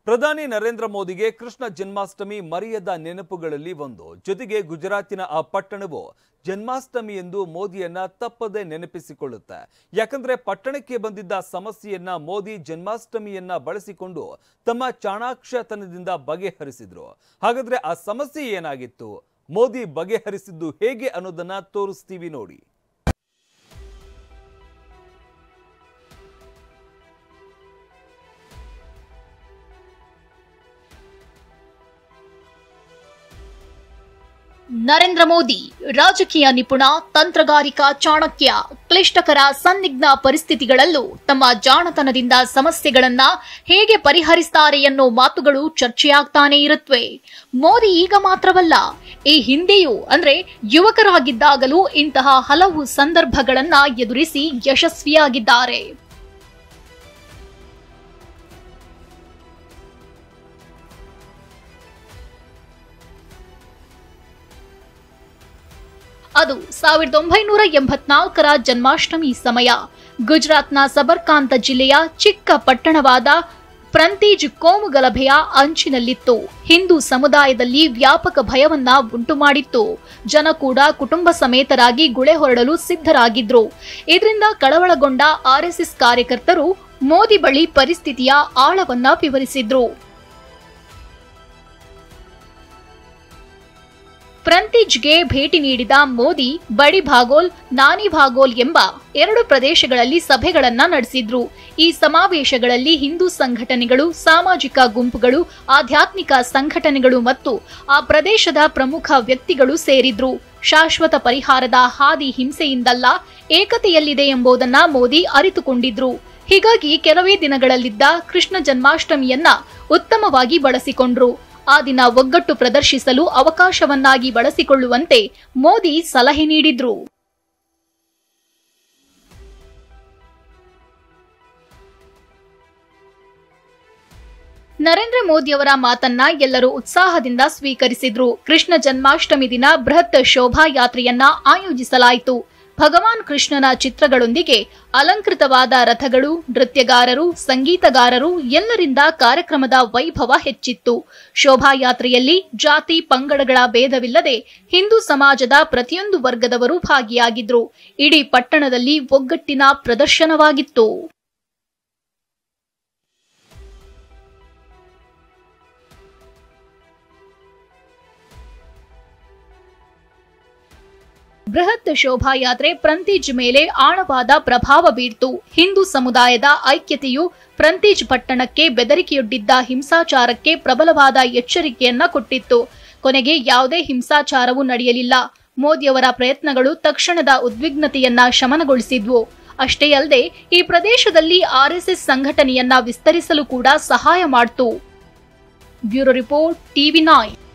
ಪ್ರಧಾನಿ ನರೇಂದ್ರ ಮೋದಿಗೆ ಕೃಷ್ಣ ಜನ್ಮಾಷ್ಟಮಿ ಮರೆಯದ ನೆನಪುಗಳಲ್ಲಿ ಒಂದು. ಜೊತೆಗೆ ಗುಜರಾತಿನ ಆ ಪಟ್ಟಣವು ಜನ್ಮಾಷ್ಟಮಿ ಎಂದು ಮೋದಿಯನ್ನ ತಪ್ಪದೆ ನೆನಪಿಸಿಕೊಳ್ಳುತ್ತೆ. ಯಾಕಂದ್ರೆ ಪಟ್ಟಣಕ್ಕೆ ಬಂದಿದ್ದ ಸಮಸ್ಯೆಯನ್ನ ಮೋದಿ ಜನ್ಮಾಷ್ಟಮಿಯನ್ನ ಬಳಸಿಕೊಂಡು ತಮ್ಮ ಚಾಣಾಕ್ಷತನದಿಂದ ಬಗೆಹರಿಸಿದ್ರು. ಹಾಗಾದ್ರೆ ಆ ಸಮಸ್ಯೆ ಏನಾಗಿತ್ತು, ಮೋದಿ ಬಗೆಹರಿಸಿದ್ದು ಹೇಗೆ ಅನ್ನೋದನ್ನ ತೋರಿಸ್ತೀವಿ ನೋಡಿ. ನರೇಂದ್ರ ಮೋದಿ ರಾಜಕೀಯ ನಿಪುಣ, ತಂತ್ರಗಾರಿಕಾ ಚಾಣಕ್ಯ, ಕ್ಲಿಷ್ಟಕರ ಸಂದಿಗ್ಧ ಪರಿಸ್ಥಿತಿಗಳಲ್ಲೂ ತಮ್ಮ ಜಾಣತನದಿಂದ ಸಮಸ್ಯೆಗಳನ್ನ ಹೇಗೆ ಪರಿಹರಿಸುತ್ತಾರೆ ಎನ್ನೋ ಮಾತುಗಳು ಚರ್ಚೆಯಾಗ್ತಾನೆ ಇರುತ್ತವೆ. ಮೋದಿ ಈಗ ಮಾತ್ರವಲ್ಲ, ಈ ಹಿಂದೆಯೂ ಅಂದ್ರೆ ಯುವಕರಾಗಿದ್ದಾಗಲೂ ಇಂತಹ ಹಲವು ಸಂದರ್ಭಗಳನ್ನ ಎದುರಿಸಿ ಯಶಸ್ವಿಯಾಗಿದ್ದಾರೆ. ಅದು 1984ರ ಜನ್ಮಾಷ್ಟಮಿ ಸಮಯ. ಗುಜರಾತ್ನ ಸಬರ್ಕಾಂತ ಜಿಲ್ಲೆಯ ಚಿಕ್ಕ ಪಟ್ಟಣವಾದ ಪ್ರಂತೀಜ್ ಕೋಮು ಗಲಭೆಯ ಅಂಚಿನಲ್ಲಿತ್ತು. ಹಿಂದೂ ಸಮುದಾಯದಲ್ಲಿ ವ್ಯಾಪಕ ಭಯವನ್ನ ಉಂಟುಮಾಡಿತ್ತು. ಜನ ಕೂಡ ಕುಟುಂಬ ಸಮೇತರಾಗಿ ಗುಳೆ ಹೊರಡಲು ಸಿದ್ಧರಾಗಿದ್ರು. ಇದರಿಂದ ಕಳವಳಗೊಂಡ ಆರ್ಎಸ್ಎಸ್ ಕಾರ್ಯಕರ್ತರು ಮೋದಿ ಬಳಿ ಪರಿಸ್ಥಿತಿಯ ಆಳವನ್ನ ವಿವರಿಸಿದ್ರು. ಪ್ರಂತೀಜ್ಗೆ ಭೇಟಿ ನೀಡಿದ ಮೋದಿ ಬಡಿ ಭಾಗೋಲ್, ನಾನಿ ಭಾಗೋಲ್ ಎಂಬ 2 ಪ್ರದೇಶಗಳಲ್ಲಿ ಸಭೆಗಳನ್ನ ನಡೆಸಿದ್ರು. ಈ ಸಮಾವೇಶಗಳಲ್ಲಿ ಹಿಂದೂ ಸಂಘಟನೆಗಳು, ಸಾಮಾಜಿಕ ಗುಂಪುಗಳು, ಆಧ್ಯಾತ್ಮಿಕ ಸಂಘಟನೆಗಳು ಮತ್ತು ಆ ಪ್ರದೇಶದ ಪ್ರಮುಖ ವ್ಯಕ್ತಿಗಳು ಸೇರಿದ್ರು. ಶಾಶ್ವತ ಪರಿಹಾರದ ಹಾದಿ ಹಿಂಸೆಯಿಂದಲ್ಲ, ಏಕತೆಯಲ್ಲಿದೆ ಎಂಬುದನ್ನ ಮೋದಿ ಅರಿತುಕೊಂಡಿದ್ರು. ಹೀಗಾಗಿ ಕೆಲವೇ ದಿನಗಳಲ್ಲಿದ್ದ ಕೃಷ್ಣ ಜನ್ಮಾಷ್ಟಮಿಯನ್ನ ಉತ್ತಮವಾಗಿ ಬಳಸಿಕೊಂಡ್ರು. ಆ ದಿನ ಒಗ್ಗಟ್ಟು ಪ್ರದರ್ಶಿಸಲು ಅವಕಾಶವನ್ನಾಗಿ ಬಳಸಿಕೊಳ್ಳುವಂತೆ ಮೋದಿ ಸಲಹೆ ನೀಡಿದ್ರು. ನರೇಂದ್ರ ಮೋದಿಯವರ ಮಾತನ್ನ ಎಲ್ಲರೂ ಉತ್ಸಾಹದಿಂದ ಸ್ವೀಕರಿಸಿದ್ರು. ಕೃಷ್ಣ ಜನ್ಮಾಷ್ಟಮಿ ದಿನ ಬೃಹತ್ ಶೋಭಾಯಾತ್ರೆಯನ್ನ ಆಯೋಜಿಸಲಾಯಿತು. ಭಗವಾನ್ ಕೃಷ್ಣನ ಚಿತ್ರಗಳೊಂದಿಗೆ ಅಲಂಕೃತವಾದ ರಥಗಳು, ನೃತ್ಯಗಾರರು, ಸಂಗೀತಗಾರರು ಎಲ್ಲರಿಂದ ಕಾರ್ಯಕ್ರಮದ ವೈಭವ ಹೆಚ್ಚಿತ್ತು. ಶೋಭಾಯಾತ್ರೆಯಲ್ಲಿ ಜಾತಿ ಪಂಗಡಗಳ ಭೇದವಿಲ್ಲದೆ ಹಿಂದೂ ಸಮಾಜದ ಪ್ರತಿಯೊಂದು ವರ್ಗದವರು ಭಾಗಿಯಾಗಿದ್ರು. ಇಡೀ ಪಟ್ಟಣದಲ್ಲಿ ಒಗ್ಗಟ್ಟಿನ ಪ್ರದರ್ಶನವಾಗಿತ್ತು. ಬೃಹತ್ ಶೋಭಾಯಾತ್ರೆ ಪ್ರಂತೀಜ್ ಮೇಲೆ ಆಳವಾದ ಪ್ರಭಾವ ಬೀರ್ತು. ಹಿಂದೂ ಸಮುದಾಯದ ಐಕ್ಯತೆಯು ಪ್ರಂತೀಜ್ ಪಟ್ಟಣಕ್ಕೆ ಬೆದರಿಕೆಯೊಡ್ಡಿದ್ದ ಹಿಂಸಾಚಾರಕ್ಕೆ ಪ್ರಬಲವಾದ ಎಚ್ಚರಿಕೆಯನ್ನ ಕೊಟ್ಟಿತ್ತು. ಕೊನೆಗೆ ಯಾವುದೇ ಹಿಂಸಾಚಾರವೂ ನಡೆಯಲಿಲ್ಲ. ಮೋದಿಯವರ ಪ್ರಯತ್ನಗಳು ತಕ್ಷಣದ ಉದ್ವಿಗ್ನತೆಯನ್ನ ಶಮನಗೊಳಿಸಿದ್ವು. ಅಷ್ಟೇ ಅಲ್ಲದೆ ಈ ಪ್ರದೇಶದಲ್ಲಿ ಆರ್ಎಸ್ಎಸ್ ಸಂಘಟನೆಯನ್ನ ವಿಸ್ತರಿಸಲು ಕೂಡ ಸಹಾಯ ಮಾಡಿತು. Bureau report, TV9.